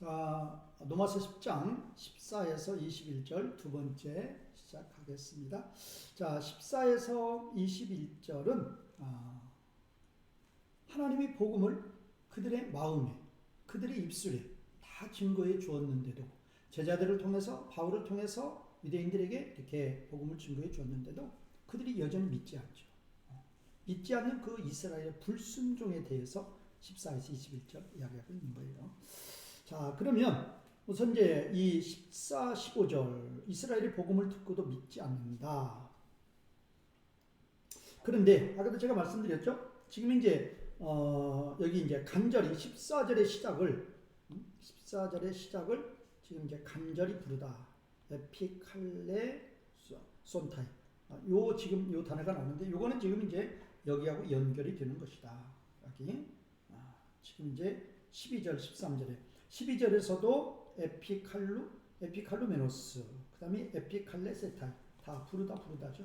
자, 로마서 10장 14에서 21절 두 번째 시작하겠습니다. 자, 14에서 21절은 하나님이 복음을 그들의 마음에, 그들의 입술에 다 증거해 주었는데도, 제자들을 통해서, 바울을 통해서 유대인들에게 이렇게 복음을 증거해 주었는데도 그들이 여전히 믿지 않죠. 믿지 않는 그 이스라엘의 불순종에 대해서 14에서 21절 이야기하고 있는 거예요. 자, 그러면 우선 이제 이 14, 15절 이스라엘의 복음을 듣고도 믿지 않는다. 그런데 아까도 제가 말씀드렸죠. 지금 이제 여기 이제 간절히 14절의 시작을 지금 이제 간절히 부르다. 에피칼레 손타이. 지금 요 단어가 나오는데 요거는 지금 이제 여기하고 연결이 되는 것이다. 여기 지금 이제 12절, 13절에 12절에서도 에피칼루메노스, 그 다음에 에피칼레세타이, 다 부르다죠.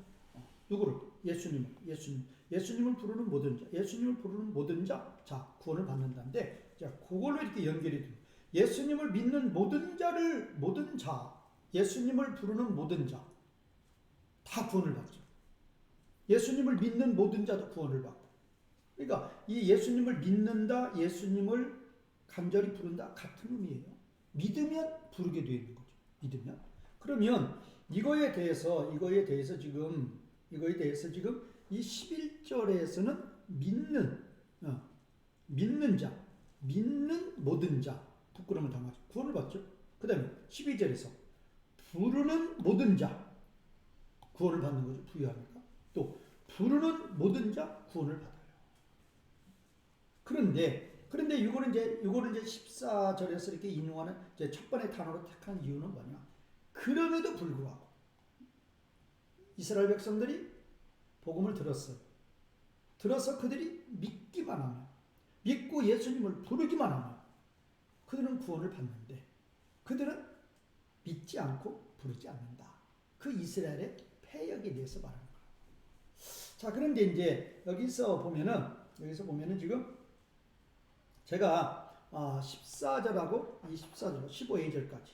누구를? 예수님을 부르는 모든 자, 자, 구원을 받는다는데, 자, 그걸로 이렇게 연결이 됩니다. 예수님을 믿는 모든 자, 예수님을 부르는 모든 자, 다 구원을 받죠. 예수님을 믿는 모든 자도 구원을 받고. 그러니까 이 예수님을 믿는다, 예수님을 간절히 부른다 같은 의미예요. 믿으면 부르게 되어 있는 거죠. 믿으면. 그러면 이거에 대해서 지금 이 11절에서는 믿는 자, 믿는 모든 자, 부끄러움을 당하죠. 구원을 받죠. 그 다음에 12절에서 부르는 모든 자, 구원을 받는 거죠. 부유하니까. 또 부르는 모든 자, 구원을 받아요. 그런데 이거를 이제 14절에서 이렇게 인용하는 이제 첫 번째 단어로 택한 이유는 뭐냐? 그럼에도 불구하고 이스라엘 백성들이 복음을 들었어요. 들어서 그들이 믿기만 하면, 믿고 예수님을 부르기만 하면 그들은 구원을 받는데, 그들은 믿지 않고 부르지 않는다. 그 이스라엘의 패역에 대해서 말하는 거예요. 자, 그런데 이제 여기서 보면은 지금 제가 14절하고 24절, 15a절까지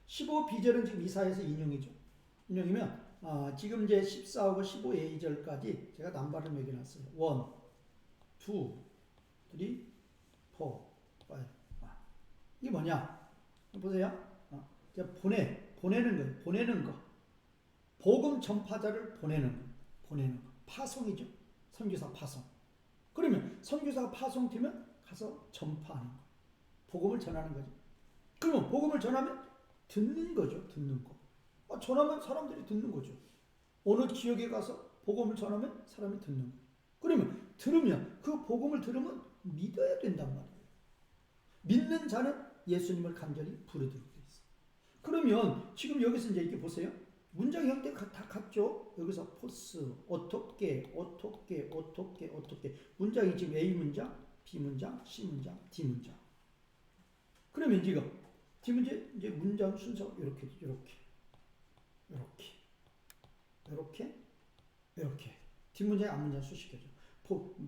15b절은 지금 이사야에서 인용이죠. 인용이면 지금 이제 14하고 15a절까지 제가 남발을 매겨놨어요. 1, 2, 3, 4, 5. 이게 뭐냐? 보세요. 보내는 거예요. 보내는 거. 복음 전파자를 보내는 거. 파송이죠. 선교사 파송. 그러면 선교사가 파송되면 가서 전파하는 거. 복음을 전하는 거죠. 그러면 복음을 전하면 듣는 거죠. 듣는 거. 전하면 사람들이 듣는 거죠. 어느 지역에 가서 복음을 전하면 사람이 듣는 거예요. 그러면 들으면, 그 복음을 들으면 믿어야 된단 말이에요. 믿는 자는 예수님을 간절히 부르도록 되어 있어요. 그러면 지금 여기서 이제 이렇게 보세요. 문장 형태가 다 같죠? 여기서 포스, 어떻게. 문장이 지금 A 문장, B 문장, C 문장, D 문장. 그러면 지금 이제 문장 순서 이렇게. 뒷문장이 앞문장 수식해줘.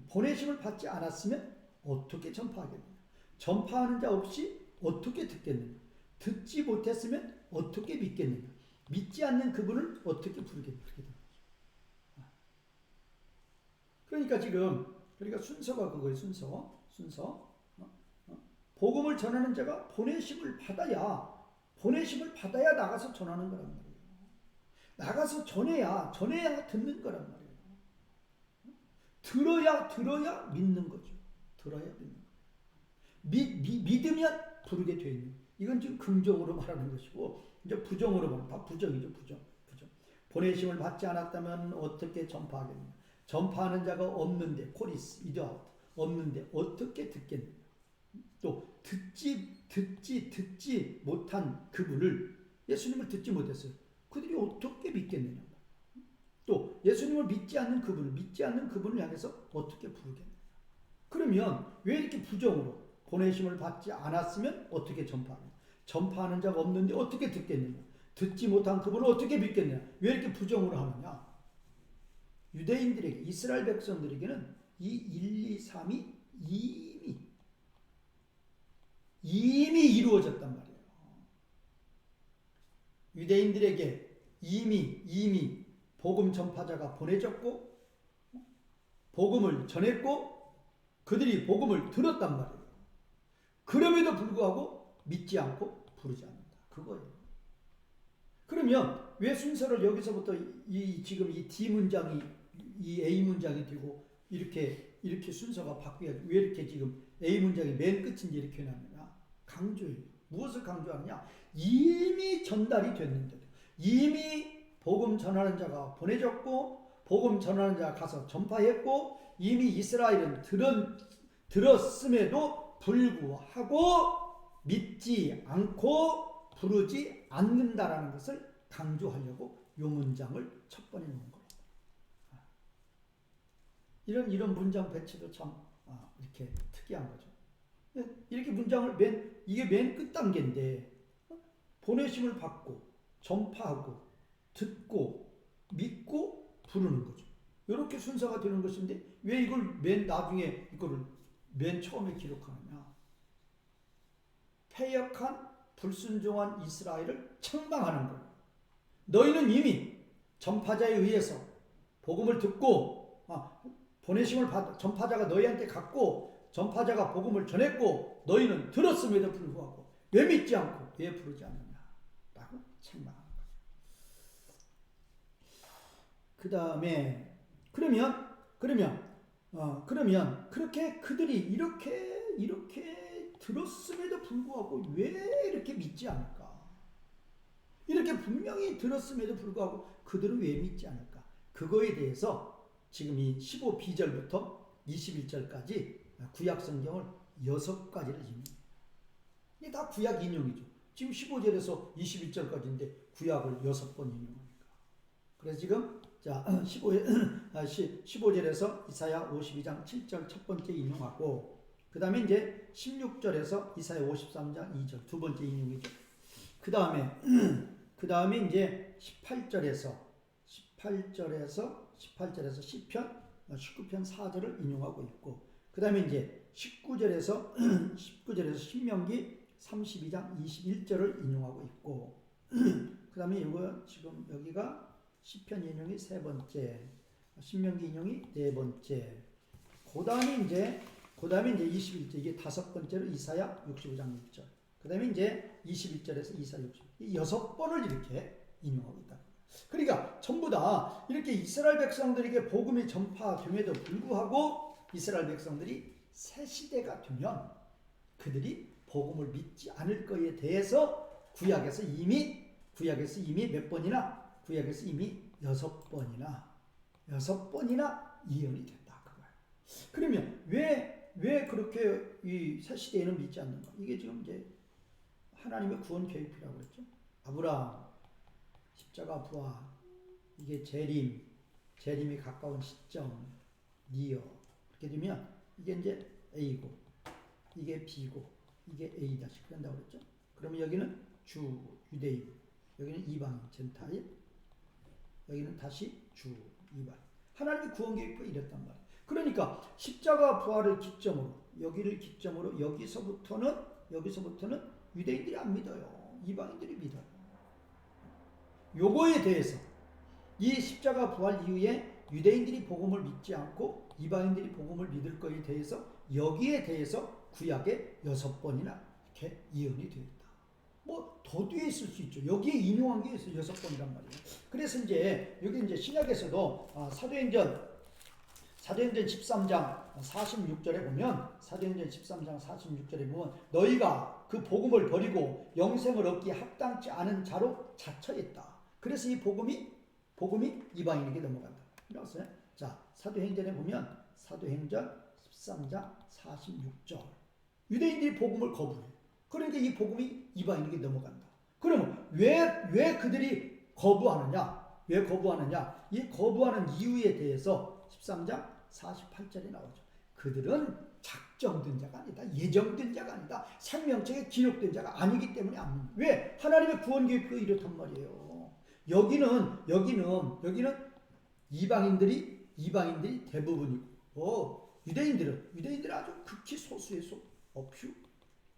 보내심을 받지 않았으면 어떻게 전파하겠느냐? 전파하는 자 없이 어떻게 듣겠느냐? 듣지 못했으면 어떻게 믿겠느냐? 믿지 않는 그분을 어떻게 부르겠느냐? 그러니까 순서가 그거예요. 순서. 복음을 전하는 자가 보내심을 받아야 나가서 전하는 거란 말이에요. 나가서 전해야 듣는 거란 말이에요. 들어야 믿는 거죠. 들어야 믿는 거예요. 믿으면 부르게 되어 있는. 이건 지금 긍정으로 말하는 것이고, 이제 부정으로 말하면 부정이죠. 부정. 보내심을 받지 않았다면 어떻게 전파하겠느냐? 전파하는 자가 없는데, 코리스, 이드아웃, 없는데 어떻게 듣겠느냐? 또 듣지 못한 그분을, 예수님을 듣지 못했어요. 그들이 어떻게 믿겠느냐? 또 예수님을 믿지 않는 그분을 향해서 어떻게 부르겠느냐? 그러면 왜 이렇게 부정으로, 보내심을 받지 않았으면 어떻게 전파하느냐? 전파하는 자가 없는데 어떻게 듣겠느냐? 듣지 못한 그분을 어떻게 믿겠느냐? 왜 이렇게 부정으로 하느냐? 유대인들에게, 이스라엘 백성들에게는 이 1, 2, 3이 이미 이미 이루어졌단 말이에요. 유대인들에게 이미 복음 전파자가 보내졌고 복음을 전했고 그들이 복음을 들었단 말이에요. 그럼에도 불구하고 믿지 않고 부르지 않는다. 그거예요. 그러면 왜 순서를 여기서부터 지금 이 D 문장이 이 A 문장이 되고 이렇게 순서가 바뀌어야 왜 이렇게 지금 A 문장이 맨 끝인지 이렇게 해놨느냐? 강조해요. 무엇을 강조하느냐? 이미 전달이 됐는데도 이미 복음 전하는 자가 보내졌고 복음 전하는 자가 가서 전파했고 이미 이스라엘은 들었음에도 불구하고 믿지 않고 부르지 않는다라는 것을 강조하려고 이 문장을 첫 번에 놓은 거예요. 이런 문장 배치도 참 이렇게 특이한 거죠. 이렇게 문장을 이게 맨 끝 단계인데 보내심을 받고 전파하고 듣고 믿고 부르는 거죠. 이렇게 순서가 되는 것인데 왜 이걸 맨 나중에 이거를 맨 처음에 기록하느냐? 패역한 불순종한 이스라엘을 책망하는 거예요. 너희는 이미 전파자에 의해서 복음을 듣고 보내심을 받아 전파자가 너희한테 갔고 전파자가 복음을 전했고 너희는 들었음에도 불구하고 왜 믿지 않고 왜 부르지 않느냐라고 책망하는 거예요. 그 다음에 그러면 그렇게 그들이 이렇게 들었음에도 불구하고 왜 이렇게 믿지 않을까? 이렇게 분명히 들었음에도 불구하고 그들은 왜 믿지 않을까? 그거에 대해서 지금 이 15B절부터 21절까지 구약 성경을 6가지를 인용해요. 이게 다 구약 인용이죠. 지금 15절에서 21절까지인데 구약을 6번 인용하니까. 그래서 지금 자 15절에서 이사야 52장 7절 첫 번째 인용하고 그 다음에 이제 16절에서 이사야 53장 2절 두 번째 인용이죠. 그 다음에 이제 18절에서 시편 19편 4절을 인용하고 있고 그 다음에 이제 19절에서 신명기 32장 21절을 인용하고 있고 그 다음에 이거 지금 여기가 시편 인용이 세 번째, 신명기 인용이 네 번째, 그 다음에 이제 21절 이게 다섯 번째로 이사야 65장 6절, 그 다음에 이제 21절에서 이사야 60, 이 6번을 이렇게 인용하고 있다. 그러니까 전부 다 이렇게 이스라엘 백성들에게 복음이 전파됨에도 불구하고 이스라엘 백성들이 새 시대가 되면 그들이 복음을 믿지 않을 거에 대해서 구약에서 이미 몇 번이나 구약에서 이미 6번이나 예언이 된다 그거예요. 그러면 왜 그렇게 이 새 시대에는 믿지 않는가? 이게 지금 이제 하나님의 구원 계획이라고 그랬죠. 아브라함 십자가 부활, 이게 재림이 가까운 시점, 니어 이렇게 되면 이게 이제 A고 이게 B고 이게 A 다시 그런다고 그랬죠. 그러면 여기는 유대인, 여기는 이방인 젠타일, 여기는 다시 이방. 하나님의 구원 계획이 이랬단 말이에요. 그러니까 십자가 부활을 기점으로 여기서부터는 유대인들이 안 믿어요. 이방인들이 믿어요. 요거에 대해서 이 십자가 부활 이후에 유대인들이 복음을 믿지 않고 이방인들이 복음을 믿을 거에 대해서 여기에 대해서 구약에 6번이나 이렇게 예언이 되었다. 뭐 더 뒤에 있을 수 있죠. 여기에 인용한 게 6번이란 말이에요. 그래서 이제 여기 이제 신약에서도 사도행전 13장 46절에 보면 너희가 그 복음을 버리고 영생을 얻기에 합당치 않은 자로 자처했다. 그래서 이 복음이 이방인에게 넘어간다. 이랬어요. 자, 사도행전에 보면 사도행전 13장 46절. 유대인들이 복음을 거부해요. 그러니까 이 복음이 이방인에게 넘어간다. 그러면 왜 그들이 거부하느냐? 이 거부하는 이유에 대해서 13장 48절에 나오죠. 그들은 작정된 자가 아니다. 예정된 자가 아니다. 생명책에 기록된 자가 아니기 때문에 안 믿는. 왜? 하나님의 구원 계획이 이렇단 말이에요. 여기는 이방인들이 대부분이고 유대인들은 아주 극히 소수의 어퓨.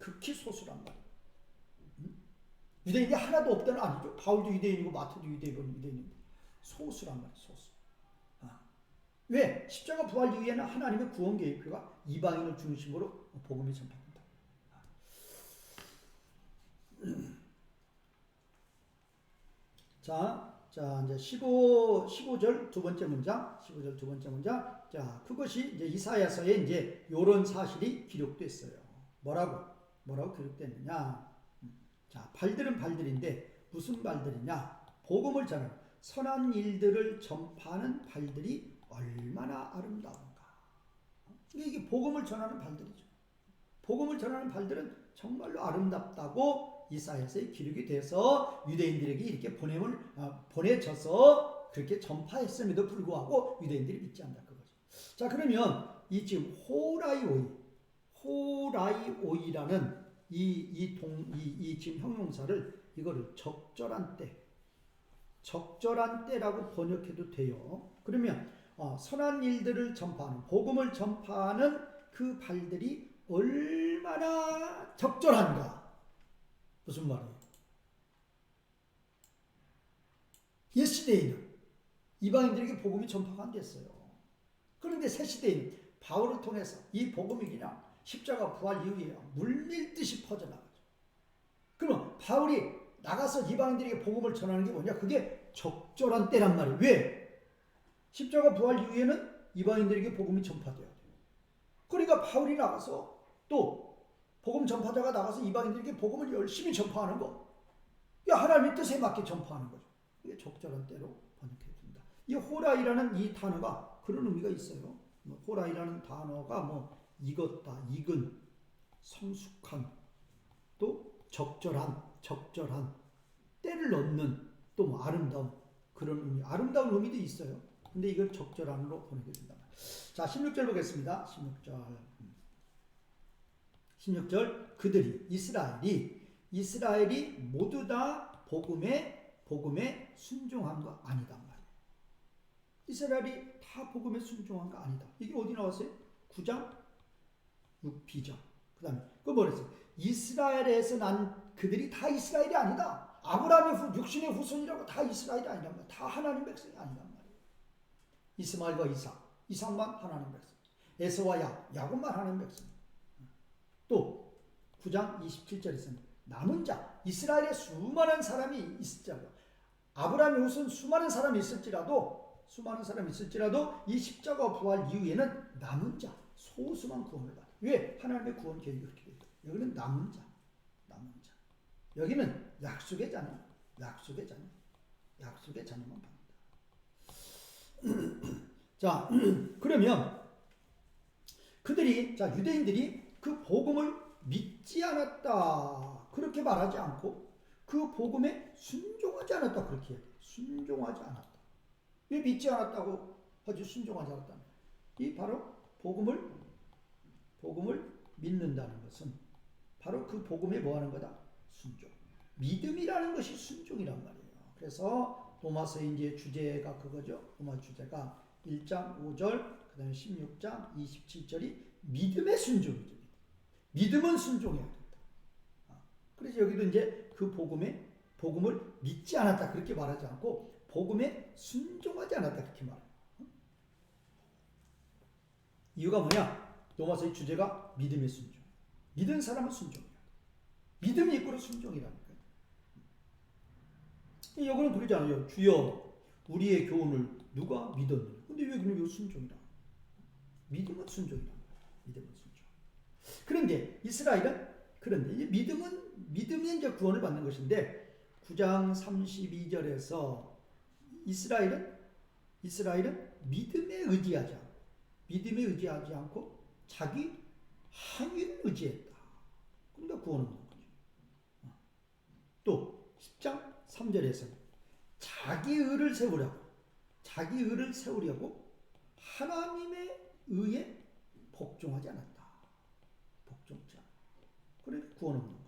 극히 소수란 말이에요. 유대인이 하나도 없다는 아니죠. 바울도 유대인이고 마태도 유대인인데 소수란 말이에요. 소수. 왜? 십자가 부활 이후에는 하나님의 구원 계획표가 이방인을 중심으로 복음이 전파된다. 자, 이제 15절 두 번째 문장. 자, 그것이 이제 이사야서에 이제 이런 사실이 기록됐어요. 뭐라고 기록됐느냐? 자, 발들은 발들인데 무슨 발들이냐? 복음을 전하는 선한 일들을 전파하는 발들이 얼마나 아름다운가. 이게 복음을 전하는 발들이죠. 복음을 전하는 발들은 정말로 아름답다고 이사야서에 기록이 돼서 유대인들에게 이렇게 보내져서 그렇게 전파했음에도 불구하고 유대인들이 믿지 않는다 그거죠. 자, 그러면 이 지금 호라이오이라는 이 지금 형용사를 이거를 적절한 때라고 번역해도 돼요. 그러면 선한 일들을 전파하는 복음을 전파하는 그 발들이 얼마나 적절한가. 무슨 말이에요? 옛 시대에는 이방인들에게 복음이 전파가 안 됐어요. 그런데 새 시대에는 바울을 통해서 이 복음이 그냥 십자가 부활 이후에 물밀듯이 퍼져나가죠. 그러면 바울이 나가서 이방인들에게 복음을 전하는 게 뭐냐? 그게 적절한 때란 말이에요. 왜? 십자가 부활 이후에는 이방인들에게 복음이 전파돼야 돼요. 그러니까 바울이 나가서 또 복음 전파자가 나가서 이방인들에게 복음을 열심히 전파하는 거. 하나님의 뜻에 맞게 전파하는 거죠. 이게 적절한 때로 번역해야 된다. 이 호라이라는 이 단어가 그런 의미가 있어요. 호라이라는 단어가 익었다, 익은, 성숙한, 또 적절한, 때를 넣는, 또 아름다운 그런 의미, 아름다운 의미도 있어요. 근데 이걸 적절한으로 번역해야 된다. 자, 16절 보겠습니다. 16절 그들이 이스라엘이 모두 다 복음에 순종한 거 아니다 말이에요. 이스라엘이 다 복음에 순종한 거 아니다. 이게 어디 나왔어요? 9장 6비장. 그 다음에 뭐라 했어요? 이스라엘에서 난 그들이 다 이스라엘이 아니다. 아브라함의 육신의 후손이라고 다 이스라엘이 아니란 말이에요. 다 하나님 백성이 아니란 말이에요. 이스마엘과 이삭만 하나님 백성. 에서와 야곱만 하나님 백성. 또 9장 27절에서는 남은 자, 이스라엘에 수많은 사람이 있을지라도, 아브라함의 후손 수많은 사람이 있을지라도 이 십자가 부활 이후에는 남은 자, 소수만 구원을 받아요. 왜? 하나님의 구원 계획이 그렇게 되죠. 여기는 남은 자. 여기는 약속의 자녀만 받는다. 자, 그러면 유대인들이 그 복음을 믿지 않았다 그렇게 말하지 않고 그 복음에 순종하지 않았다 그렇게 해요. 순종하지 않았다. 왜 믿지 않았다고 하지 순종하지 않았다? 이 바로 복음을 믿는다는 것은 바로 그 복음에 뭐 하는 거다? 순종. 믿음이라는 것이 순종이란 말이에요. 그래서 로마서의 이제 주제가 그거죠. 로마 주제가 1장 5절, 그 다음에 16장 27절이 믿음의 순종이죠. 믿음은 순종해야 된다. 그래서 여기도 이제 그 복음을 믿지 않았다 그렇게 말하지 않고 복음에 순종하지 않았다 그렇게 말해요. 이유가 뭐냐? 로마서의 주제가 믿음의 순종. 믿은 사람은 순종이야. 믿음이 이끌어 순종이라니까요. 여기는 그러지 않아요. 주여 우리의 교훈을 누가 믿었느냐. 근데 왜 그러면 순종이라? 믿음은 순종이라. 믿음은 순종. 그런데 이스라엘은 이제 믿음이 이제 구원을 받는 것인데 9장 32절에서 이스라엘은 믿음에 의지하지 않고 자기 행위를 의지했다. 그러니까 구원을 받는 거죠. 또 10장 3절에서 자기 의를 세우려고 하나님의 의에 복종하지 않았다. 복종자. 그래 구원 없는 거죠.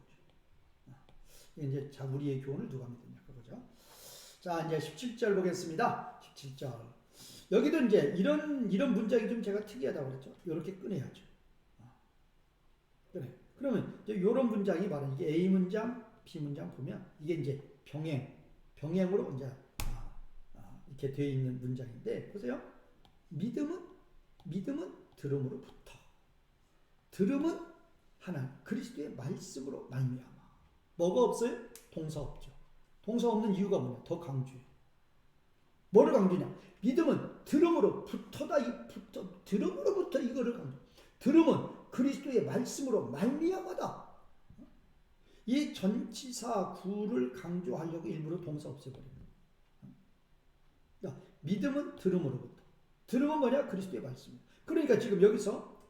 이제 우리의 교훈을 누가 믿느냐 그거죠. 자, 이제 17절 보겠습니다. 17절. 여기도 이제 이런 문장이 좀 제가 특이하다고 그랬죠. 이렇게 꺼내야죠. 그래. 그러면 이제 이런 문장이 바로 이게 A 문장, B 문장 보면 이게 이제 병행으로 이제 이렇게 되어 있는 문장인데 보세요. 믿음은 들음으로부터. 들음은 하나님 그리스도의 말씀으로 말미암아. 뭐가 없어요? 동사 없죠. 동사 없는 이유가 뭐냐? 더 강조해. 뭐를 강조냐? 믿음은 들음으로부터다. 들음으로부터 이거를 강조. 들음은 그리스도의 말씀으로 말미암아다. 이 전치사 구를 강조하려고 일부러 동사 없애버립니다. 믿음은 들음으로부터. 들음은 뭐냐? 그리스도의 말씀. 그러니까 지금 여기서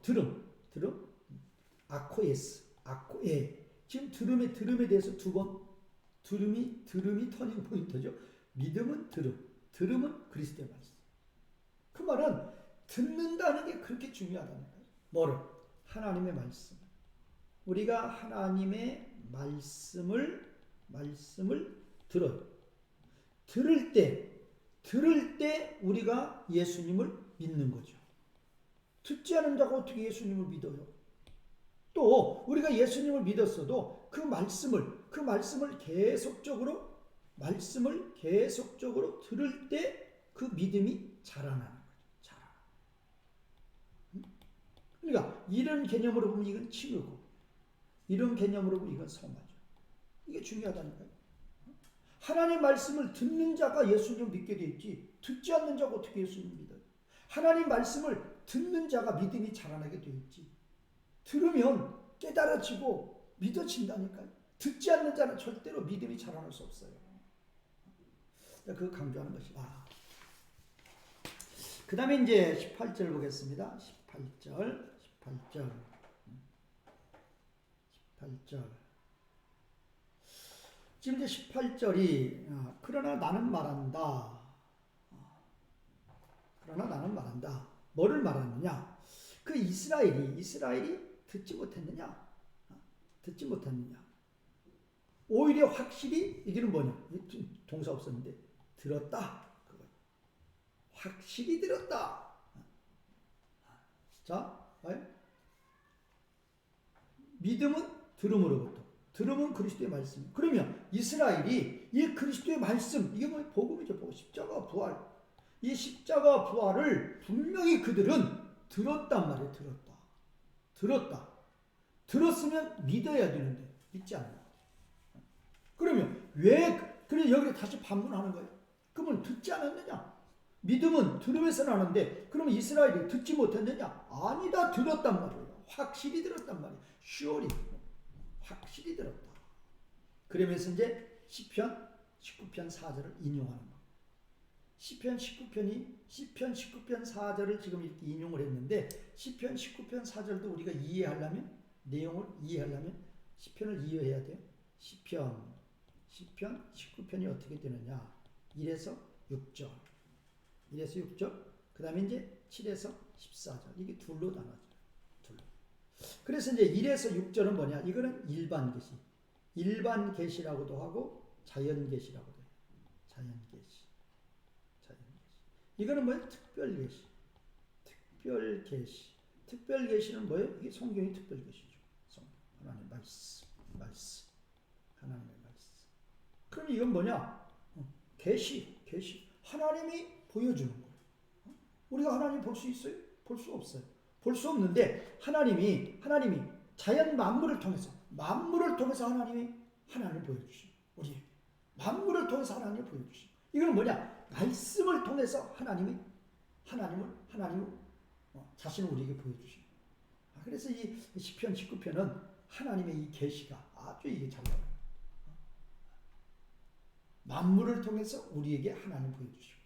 들음, 아코에스, 아코에. 지금 들음에 대해서 두 번 들음이 터닝 포인트죠. 믿음은 들음은 그리스도의 말씀. 그 말은 듣는다는 게 그렇게 중요하다는 거예요. 뭐를? 하나님의 말씀. 우리가 하나님의 말씀을 들어요. 들을 때 우리가 예수님을 믿는 거죠. 듣지 않은 자가 어떻게 예수님을 믿어요? 또 우리가 예수님을 믿었어도 그 말씀을 계속적으로 들을 때 그 믿음이 자라나는 거죠. 그러니까 이런 개념으로 보면 이건 치유고 이런 개념으로 보면 이건 성화죠. 이게 중요하다니까요. 하나님 말씀을 듣는 자가 예수님을 믿게 돼 있지 듣지 않는 자가 어떻게 예수님을 믿어요? 하나님 말씀을 듣는 자가 믿음이 자라나게 돼 있지 들으면 깨달아지고 믿어진다니까요. 듣지 않는 자는 절대로 믿음이 자라날 수 없어요. 그 강조하는 것이다. 그 다음에 이제 18절 보겠습니다. 18절. 지금 이제 18절이 그러나 나는 말한다. 뭐를 말하느냐? 그 이스라엘이 듣지 못했느냐? 오히려 확실히 이게는 뭐냐? 동사 없었는데 들었다. 그거. 확실히 들었다. 자, 믿음은 들음으로부터. 들음은 그리스도의 말씀. 그러면 이스라엘이 이 그리스도의 말씀, 이게 뭐 복음이죠. 복음. 십자가 부활. 이 십자가 부활을 분명히 그들은 들었단 말이에요. 들었다. 들었으면 믿어야 되는데 믿지 않는 거죠. 그러면 그래 여기를 다시 반문하는 거예요. 그러면 듣지 않았느냐? 믿음은 들음에서 나는데 그러면 이스라엘이 듣지 못했느냐? 아니다. 들었단 말이에요. 확실히 들었단 말이에요. surely 확실히 들었다. 그러면서 이제 시편 19편 4절을 인용하는 거예요. 시편 19편 4절을 지금 이렇게 인용을 했는데 시편 19편 4절도 우리가 내용을 이해하려면 시편을 이해해야 돼요. 시편 19편이 어떻게 되느냐? 1에서 6절. 그 다음에 이제 7에서 14절. 이게 둘로 나눠져요. 그래서 이제 1에서 6절은 뭐냐? 이거는 일반 계시라고도 하고 자연 계시라고도 해요. 자연 계시. 이거는 뭐예요? 특별 계시는 뭐예요? 이게 성경이 특별 계시죠. 하나님의 말씀. 하나님의 말씀. 그럼 이건 뭐냐? 계시. 하나님이 보여주는 거예요. 우리가 하나님 볼 수 있어요? 볼 수 없어요. 볼 수 없는데 하나님이 자연 만물을 통해서 하나님을 보여주시고 우리 만물을 통해서 하나님을 보여주시고 이건 뭐냐? 말씀을 통해서 하나님을 자신을 우리에게 보여주시고 그래서 이 시편 19편은 하나님의 이 계시가 아주 이게 잘 나와요. 만물을 통해서 우리에게 하나님을 보여주시고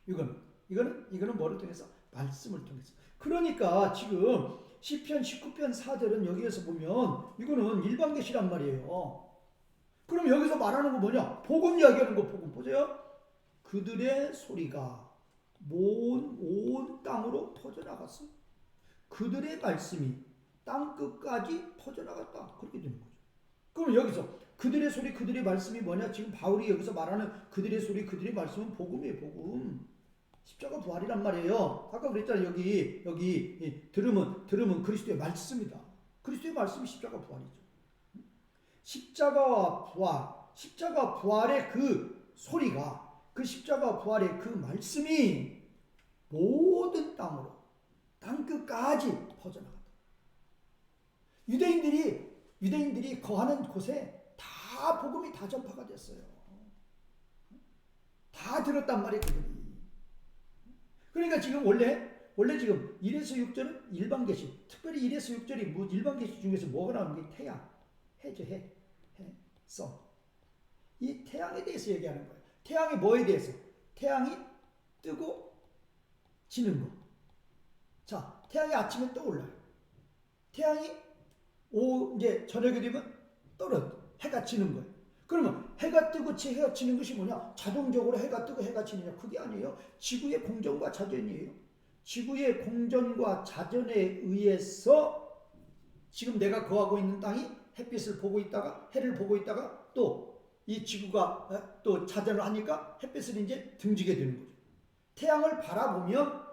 이거는 뭐를 통해서? 말씀을 통해서. 그러니까 지금 시편 19편 4절은 여기에서 보면 이거는 일반 계시란 말이에요. 그럼 여기서 말하는 거 뭐냐? 복음 이야기하는 거 복음 보세요. 그들의 소리가 온 땅으로 퍼져나갔어. 그들의 말씀이 땅 끝까지 퍼져나갔다. 그렇게 되는 거죠. 그럼 여기서 그들의 소리, 그들의 말씀이 뭐냐? 지금 바울이 여기서 말하는 그들의 소리, 그들의 말씀은 복음이에요. 복음. 십자가 부활이란 말이에요. 아까 그랬잖아요. 여기 들음은 그리스도의 말씀이다. 그리스도의 말씀이 십자가 부활이죠. 십자가와 부활, 십자가 부활의 그 소리가, 그 십자가 부활의 그 말씀이 모든 땅으로, 땅끝까지 퍼져나간다. 유대인들이 거하는 곳에 다 복음이 다 전파가 됐어요. 다 들었단 말이에요, 그들이. 그러니까 지금 원래 지금 1에서 6절은 일반 계시, 특별히 1에서 6절이 일반 계시 중에서 뭐가 나오는 게 태양, 해죠, 해, 선. 이 태양에 대해서 얘기하는 거예요. 태양이 뭐에 대해서? 태양이 뜨고 지는 거. 자, 태양이 아침에 떠올라요. 태양이 이제 저녁이 되면 해가 지는 거예요. 그러면 해가 뜨고 해가 지는 것이 뭐냐? 자동적으로 해가 뜨고 해가 지느냐? 그게 아니에요. 지구의 공전과 자전이에요. 지구의 공전과 자전에 의해서 지금 내가 거하고 있는 땅이 햇빛을 보고 있다가, 해를 보고 있다가 또 이 지구가 또 자전을 하니까 햇빛을 이제 등지게 되는 거죠. 태양을 바라보면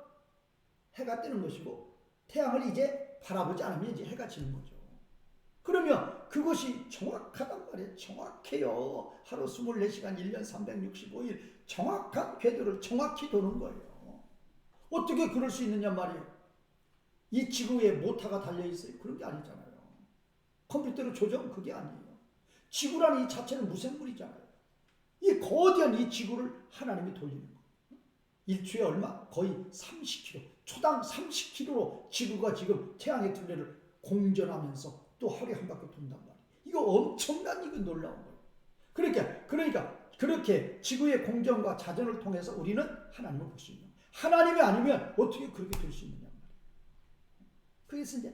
해가 뜨는 것이고, 태양을 이제 바라보지 않으면 이제 해가 지는 거죠. 그러면 그것이 정확하단 말이에요. 정확해요. 하루 24시간 1년 365일 정확한 궤도를 정확히 도는 거예요. 어떻게 그럴 수 있느냐 말이에요. 이 지구에 모터가 달려있어요. 그런 게 아니잖아요. 컴퓨터로 조정 그게 아니에요. 지구라는 이 자체는 무생물이잖아요. 이 거대한 이 지구를 하나님이 돌리는 거예요. 일주에 얼마? 거의 30km. 초당 30km로 지구가 지금 태양의 둘레를 공전하면서 또 하루에 한 바퀴 돈단 말이에요. 이거 엄청난, 이거 놀라운 거예요. 그러니까 그렇게 지구의 공전과 자전을 통해서 우리는 하나님을 볼 수 있는 거예요. 하나님이 아니면 어떻게 그렇게 될 수 있느냐 말이에요. 그래서 이제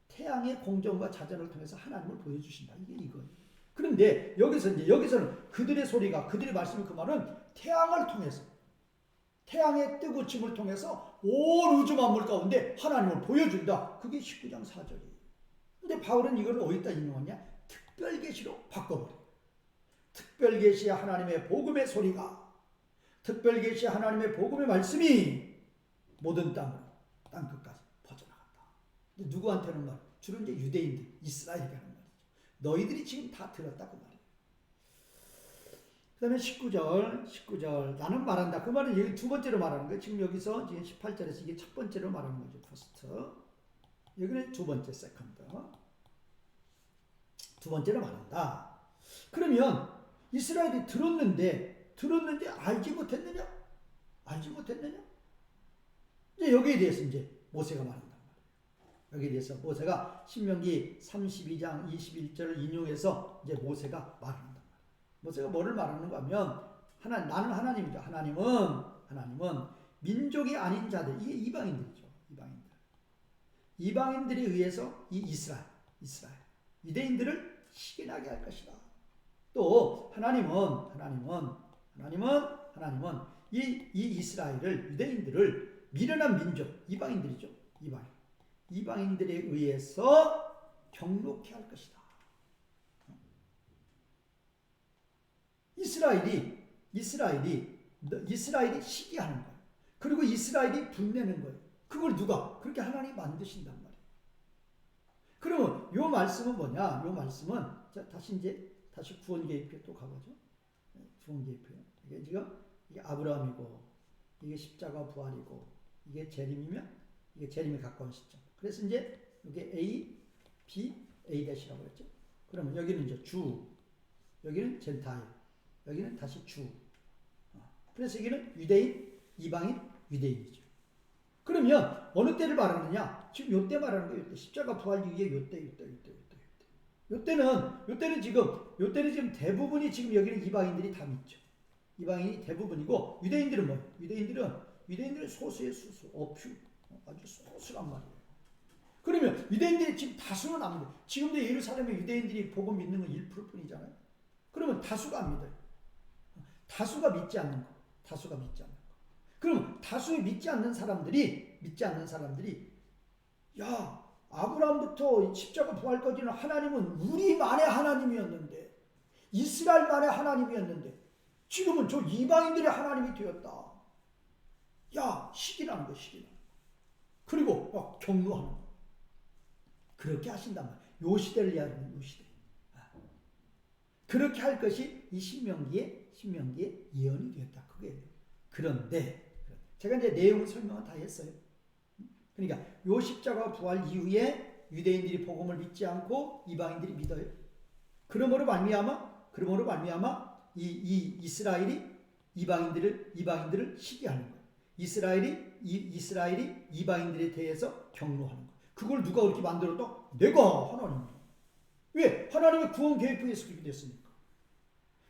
태양의 공전과 자전을 통해서 하나님을 보여주신다. 이게 이거예요. 그런데 여기서는 그들의 소리가, 그들의 말씀이, 그 말은 태양을 통해서, 태양의 뜨고 짐을 통해서 온 우주 만물 가운데 하나님을 보여준다. 그게 19장 4절이에요. 근데 바울은 이걸 어디다 인용하냐? 특별계시로 바꿔버려요. 특별계시의 하나님의 복음의 소리가, 특별계시의 하나님의 복음의 말씀이 모든 땅으로, 땅끝까지 퍼져나간다. 누구한테는 말? 주로 이제 유대인들, 이스라엘에게 하는 말이죠. 너희들이 지금 다 들었다 그 말이에요. 그 다음에 19절 나는 말한다. 그 말은 여기 두 번째로 말하는 거예요. 지금 여기서 지금 18절에서 이게 첫 번째로 말하는 거죠. 퍼스트. 여기는 두 번째, 세컨드. 두 번째로 말한다. 그러면 이스라엘이 들었는데 알지 못했느냐? 이제 여기에 대해서 이제 모세가 말한단 말이에요. 여기에 대해서 모세가 신명기 32장 21절을 인용해서 이제 모세가 말한단 말이에요. 모세가 뭐를 말하는가 하면, 나는 하나님이죠. 하나님은 민족이 아닌 자들, 이게 이방인들이죠. 이방인들에 의해서 이 이스라엘 유대인들을 시기나게 할 것이다. 또 하나님은 이 이스라엘을, 유대인들을 미련한 민족, 이방인들이죠. 이방인들에 의해서 경록케 할 것이다. 이스라엘이 시기하는 거예요. 그리고 이스라엘이 분내는 거예요. 그걸 누가? 그렇게 하나님이 만드신단 말이에요. 그러면 요 말씀은 뭐냐? 요 말씀은, 자, 다시 구원계획표에 또 가보죠. 구원계획표. 이게 지금 이게 아브라함이고, 이게 십자가 부활이고, 이게 재림이면 이게 재림에 가까운 시점. 그래서 이제 이게 A, B, A-라고 했죠. 그러면 여기는 이제 주, 여기는 젠타일, 여기는 다시 주. 그래서 여기는 유대인, 이방인, 유대인이죠. 그러면 어느 때를 말하느냐? 지금 요때 말하는 거예요. 요때. 십자가 부활 이후에 요때. 요때는 지금 대부분이, 지금 여기는 이방인들이 다 믿죠. 이방인이 대부분이고, 유대인들은 뭐예요? 유대인들은 소수의 소수, 어퓨, 아주 소수란 말이에요. 그러면 유대인들이 지금 다수는 안 믿어요. 지금도 예루살렘에 유대인들이 복음 믿는 건 1%뿐이잖아요. 그러면 다수가 안 믿어요. 다수가 믿지 않는 거. 그럼 다수의 믿지 않는 사람들이 야, 아브라함부터 십자가 부활까지는 하나님은 우리만의 하나님이었는데, 이스라엘만의 하나님이었는데 지금은 저 이방인들의 하나님이 되었다. 야, 시기라는 거. 그리고 막 경노하는 거. 그렇게 하신단 말이에요. 요 시대를 이야기하는 요 시대. 그렇게 할 것이 이 신명기의 예언이 되었다. 그게 그런데 제가 이제 내용 설명은 다 했어요. 그러니까 요 십자가 부활 이후에 유대인들이 복음을 믿지 않고 이방인들이 믿어요. 그러므로 말미암아 이 이스라엘이 이방인들을 시기하는 거예요. 이스라엘이 이방인들에 대해서 경노하는 거예요. 그걸 누가 그렇게 만들었다? 내가 하나님이야. 왜? 하나님의 구원 계획에서 그렇게 됐으니까.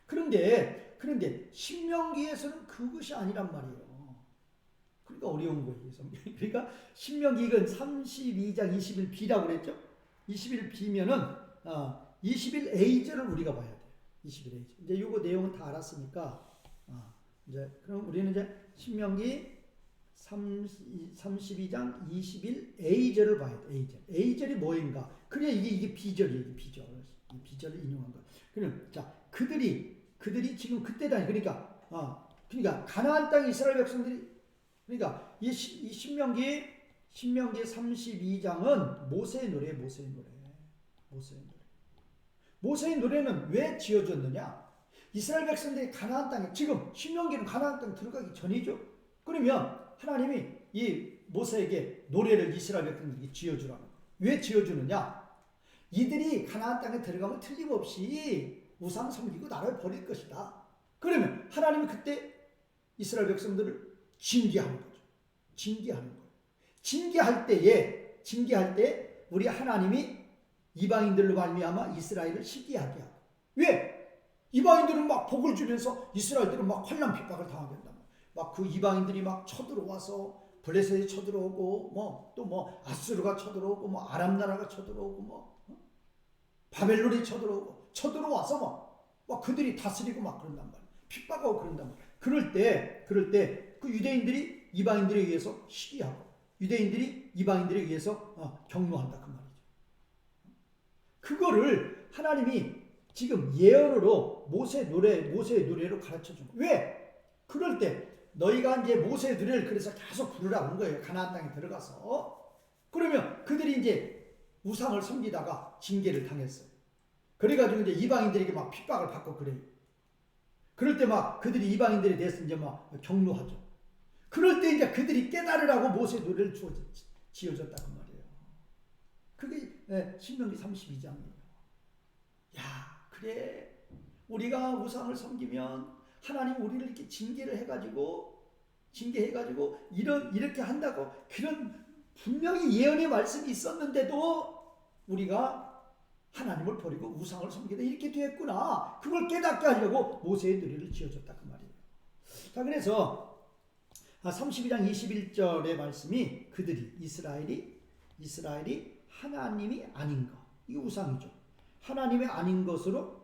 그런데 신명기에서는 그것이 아니란 말이에요. 그러니까 어려운 거예요. 그러니까 신명기 이건 32장 21b라고 그랬죠. 21b면은 21a절을 우리가 봐야 돼요. 21a절. 이제 요거 내용은 다 알았으니까 이제 그럼 우리는 이제 신명기 32장 21a절을 봐야 돼. a절이 뭐인가? 그래 이게 B절이에요. B절을 인용한 거. 그럼 자 그들이 지금 그때다. 그러니까 가나안 땅 이스라엘 백성들이 그러니까 이 신명기 32장은 모세의 노래. 모세의 노래는 왜 지어졌느냐? 이스라엘 백성들이 가나안 땅에 지금 신명기는 가나안 땅에 들어가기 전이죠. 그러면 하나님이 이 모세에게 노래를 이스라엘 백성들에게 지어주라는 거예요. 왜 지어주느냐? 이들이 가나안 땅에 들어가면 틀림없이 우상 섬기고 나라를 버릴 것이다. 그러면 하나님이 그때 이스라엘 백성들을 징계하는 거죠. 징계할 때 우리 하나님이 이방인들로 말미암아 이스라엘을 시기하게 하고. 왜? 이방인들은 막 복을 주면서 이스라엘들은 막 환난 핍박을 당하게 한다. 막 그 이방인들이 막 쳐들어와서 블레셋이 쳐들어오고 또 아수르가 쳐들어오고 아람 나라가 쳐들어오고 바벨론이 쳐들어와서 막 그들이 다스리고 막 그런단 말이야. 핍박하고 그런단 말이야. 그럴 때 그 유대인들이 이방인들에 의해서 시기하고 유대인들이 이방인들에 의해서 경노한다 그 말이죠. 그거를 하나님이 지금 예언으로 모세의 노래로 가르쳐 준 거예요. 왜? 그럴 때 너희가 이제 모세의 노래를 그래서 계속 부르라고 한 거예요. 가나안 땅에 들어가서. 그러면 그들이 이제 우상을 섬기다가 징계를 당했어요. 그래가지고 이제 이방인들에게 막 핍박을 받고 그래요. 그럴 때 막 그들이 이방인들에 대해서 이제 막 경노하죠. 그럴 때 이제 그들이 깨달으라고 모세의 노래를 지어줬다 그 말이에요. 그게 신명기 32장이에요. 야, 그래. 우리가 우상을 섬기면 하나님 우리를 이렇게 징계해가지고 이렇게 한다고 그런 분명히 예언의 말씀이 있었는데도 우리가 하나님을 버리고 우상을 섬기다 이렇게 됐구나. 그걸 깨닫게 하려고 모세의 노래를 지어줬다 그 말이에요. 자, 그래서 32장 21절의 말씀이 그들이 이스라엘이 하나님이 아닌 것. 이게 우상이죠. 하나님의 아닌 것으로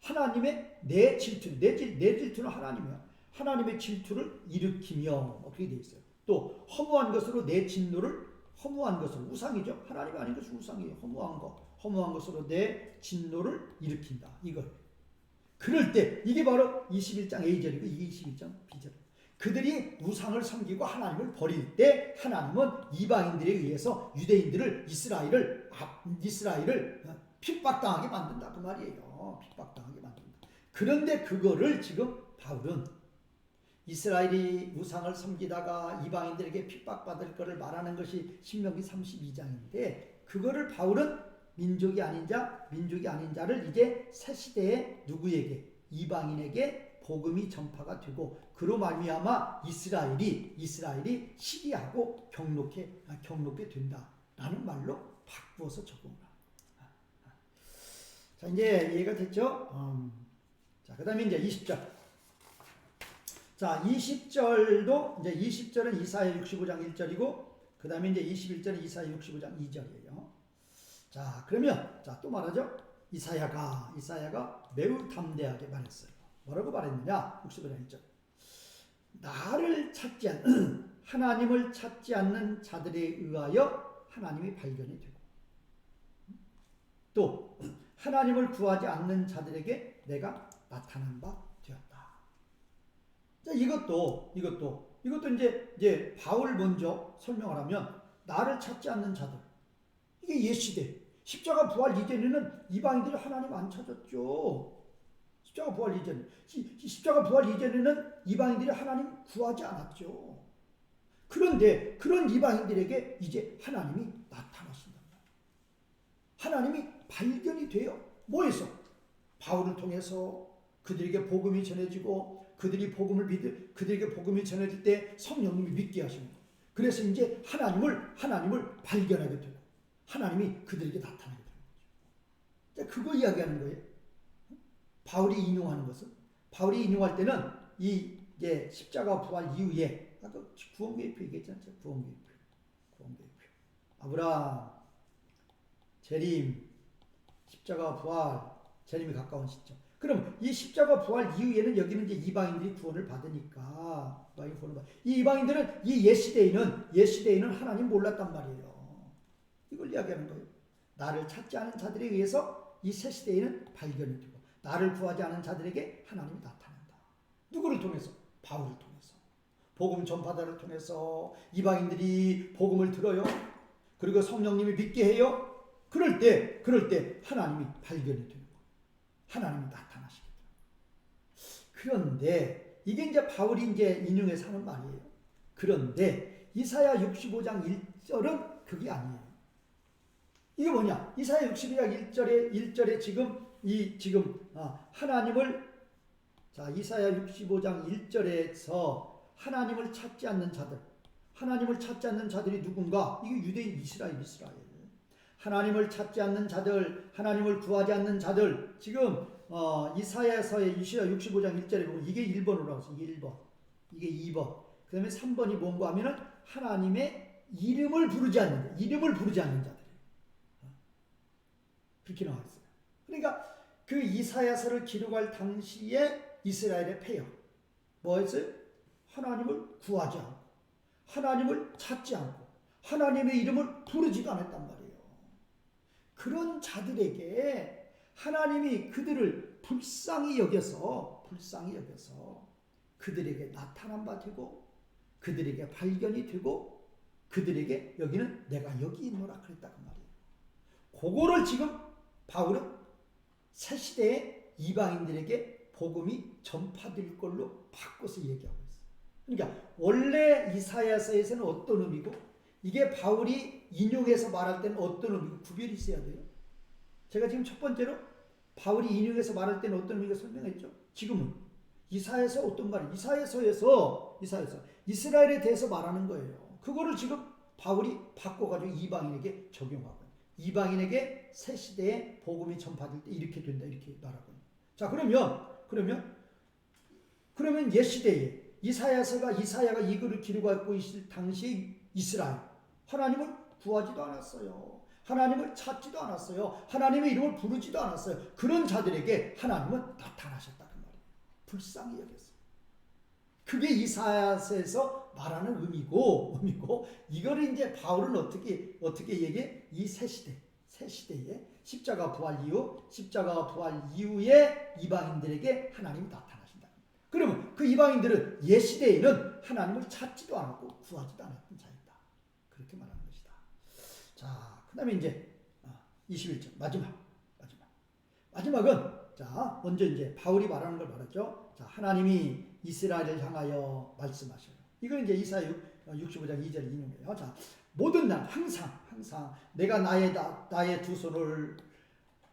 하나님의 내 질투는 하나님이야. 하나님의 질투를 일으키며 그렇게 되어 있어요. 또 허무한 것으로 내 진노를 허무한 것으로 우상이죠. 하나님이 아닌 것은 우상이에요. 허무한 것으로 내 진노를 일으킨다. 이거. 그럴 때 이게 바로 21장 A절이고 이게 21장 B절. 그들이 우상을 섬기고 하나님을 버릴 때 하나님은 이방인들에 의해서 유대인들을 이스라엘을 핍박당하게 만든다 그 말이에요. 핍박당하게 만든다. 그런데 그거를 지금 바울은 이스라엘이 우상을 섬기다가 이방인들에게 핍박받을 것을 말하는 것이 신명기 32장인데 그거를 바울은 민족이 아닌 자를 이제 새 시대에 누구에게? 이방인에게 복음이 전파가 되고 그로 말미암아 이스라엘이 시기하고 경록게 된다라는 말로 바꾸어서 적용을 합니다. 자, 이제 이해가 됐죠? 자, 그다음에 이제 20절. 자, 20절도 이제 20절은 이사야 65장 1절이고 그다음에 이제 21절은 이사야 65장 2절이에요. 자, 그러면 또 말하죠. 이사야가 매우 담대하게 말했어요. 뭐라고 말했느냐? 65장 1절. 나를 찾지 않는 하나님을 찾지 않는 자들에 의하여 하나님이 발견이 되고 또 하나님을 구하지 않는 자들에게 내가 나타난 바 되었다. 자, 이것도 이제 바울 먼저 설명을 하면 나를 찾지 않는 자들. 이게 옛시대. 십자가 부활 이전에는 이방인들이 하나님 안 찾았죠. 십자가 부활 이전, 십자가 부활 이전에는 이방인들이 하나님 구하지 않았죠. 그런데 그런 이방인들에게 이제 하나님이 나타나신다. 하나님이 발견이 돼요. 뭐에서? 바울을 통해서 그들에게 복음이 전해지고 그들에게 복음이 전해질 때 성령님이 믿게 하시는 거예요. 그래서 이제 하나님을 발견하게 되고 하나님이 그들에게 나타나게 되는 거죠. 그거 이야기하는 거예요. 바울이 인용하는 것은, 바울이 인용할 때는 이제 십자가 부활 이후에 아까 구원계획표 얘기했잖아요. 구원계획표. 아브라함, 재림, 십자가 부활, 재림이 가까운 시점. 그럼 이 십자가 부활 이후에는 여기는 이제 이방인들이 구원을 받으니까 이 이방인들은 이 옛시대에는 하나님 몰랐단 말이에요. 이걸 이야기하는 거예요. 나를 찾지 않은 자들에 의해서 이 새 시대에는 발견이 되고 나를 구하지 않은 자들에게 하나님이 나타난다. 누구를 통해서? 바울을 통해서. 복음 전파자를 통해서 이방인들이 복음을 들어요. 그리고 성령님이 믿게 해요. 그럴 때 하나님이 발견이 되는 거예요. 하나님이 나타나시게 돼요. 그런데 이게 이제 바울이 이제 인용해서 하는 말이에요. 그런데 이사야 65장 1절은 그게 아니에요. 이게 뭐냐? 이사야 65장 1절에 하나님을 이사야 65장 1절에서 하나님을 찾지 않는 자들이 누군가? 이게 유대인 이스라엘. 하나님을 찾지 않는 자들, 하나님을 구하지 않는 자들. 지금 이사야서의 이사야 65장 1절에 보면 이게 1번으로 나왔어요. 1번. 이게 2번. 그 다음에 3번이 뭔가 하면은 하나님의 이름을 부르지 않는 자들. 그렇게 나와 있어요. 그러니까 그 이사야서를 기록할 당시에 이스라엘의 폐역. 뭐였어요? 하나님을 구하지 않고, 하나님을 찾지 않고, 하나님의 이름을 부르지도 않았단 말이에요. 그런 자들에게 하나님이 그들을 불쌍히 여겨서 그들에게 나타난 바 되고, 그들에게 발견이 되고, 그들에게 여기는 내가 여기 있노라 그랬다 그 말이에요. 그거를 지금 바울은 새 시대의 이방인들에게 복음이 전파될 걸로 바꿔서 얘기하고 있어요. 그러니까 원래 이사야서에서는 어떤 의미고 이게 바울이 인용해서 말할 때는 어떤 의미고 구별이 있어야 돼요. 제가 지금 첫 번째로 바울이 인용해서 말할 때는 어떤 의미가 설명했죠. 지금은 이사야서 어떤 말이에요. 이사야서에서 이스라엘에 대해서 말하는 거예요. 그거를 지금 바울이 바꿔가지고 이방인에게 적용하고 이방인에게 새 시대에 복음이 전파될 때 이렇게 된다 이렇게 말하고. 자 그러면 옛 시대에 이사야가 이거를 기록하고 있을 당시 이스라엘 하나님을 구하지도 않았어요. 하나님을 찾지도 않았어요. 하나님의 이름을 부르지도 않았어요. 그런 자들에게 하나님은 나타나셨다 그 말이에요. 불쌍히 여겼어요. 그게 이사야서에서 말하는 의미고 이거를 이제 바울은 어떻게 얘기해? 이 새 시대에 십자가 부활 이후에 이방인들에게 하나님이 나타나신다. 그러면 그 이방인들은 옛 시대에는 하나님을 찾지도 않았고 구하지도 않았던 자이다. 그렇게 말하는 것이다. 자, 그다음에 이제 21절 마지막은 먼저 이제 바울이 말하는 걸 말했죠. 자, 하나님이 이스라엘을 향하여 말씀하셔요. 이건 이제 이사야 65장 2절 인용해요. 자, 모든 날 항상 내가 나의 두 손을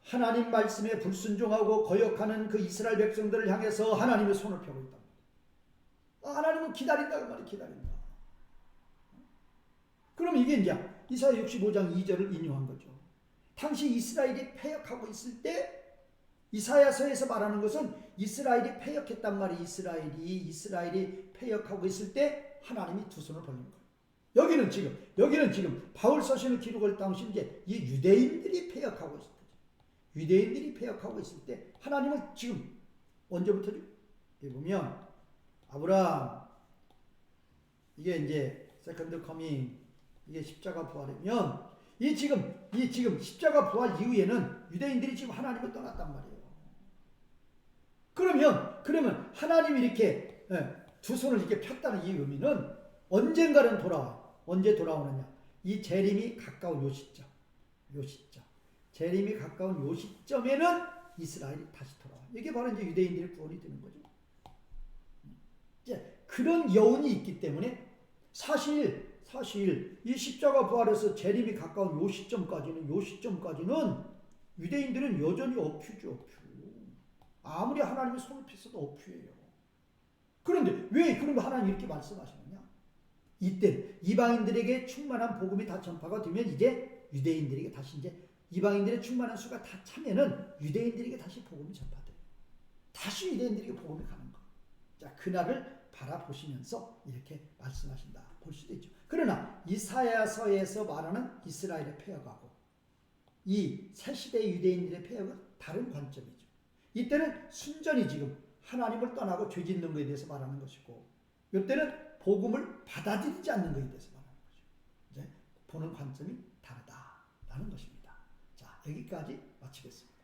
하나님 말씀에 불순종하고 거역하는 그 이스라엘 백성들을 향해서 하나님의 손을 펴고 있다. 하나님은 기다린다 그 말이 기다린다. 그럼 이게 이제 이사야 65장 2절을 인용한 거죠. 당시 이스라엘이 패역하고 있을 때 이사야서에서 말하는 것은 이스라엘이 패역했단 말이 이스라엘이 패역하고 있을 때 하나님이 두 손을 벌린 거예요. 여기는 지금 바울 서신을 기록할 당시 이제 이 유대인들이 패역하고 있을 때죠. 유대인들이 패역하고 있을 때 하나님은 지금 언제부터죠? 여기 보면 아브라함 이게 이제 세컨드 커밍 이게 십자가 부활이면 이 지금 십자가 부활 이후에는 유대인들이 지금 하나님을 떠났단 말이에요. 그러면 하나님이 이렇게 두 손을 이렇게 폈다는 이 의미는 언젠가는 돌아와요. 언제 돌아오느냐? 이 재림이 가까운 요 시점. 재림이 가까운 요 시점에는 이스라엘이 다시 돌아와. 이게 바로 이제 유대인들의 구원이 되는 거죠. 이제 그런 여운이 있기 때문에 사실 이 십자가 부활에서 재림이 가까운 요 시점까지는 유대인들은 여전히 어퓨죠. 어퓨. 아무리 하나님이 손을 폈어도 어퓨예요. 그런데 왜 그런 거 하나님 이렇게 말씀하시느냐? 이때 이방인들에게 충만한 복음이 다 전파가 되면 이제 유대인들에게 다시 이제 이방인들의 충만한 수가 다 차면은 유대인들에게 다시 복음이 전파돼요. 다시 유대인들에게 복음이 가는 거. 자, 그날을 바라보시면서 이렇게 말씀하신다 볼 수도 있죠. 그러나 이사야서에서 말하는 이스라엘의 폐역하고 이 새시대의 유대인들의 폐역은 다른 관점이죠. 이때는 순전히 지금 하나님을 떠나고 죄 짓는 것에 대해서 말하는 것이고, 이때는 복음을 받아들이지 않는 것에 대해서 말하는 거죠. 이제 보는 관점이 다르다라는 것입니다. 자, 여기까지 마치겠습니다.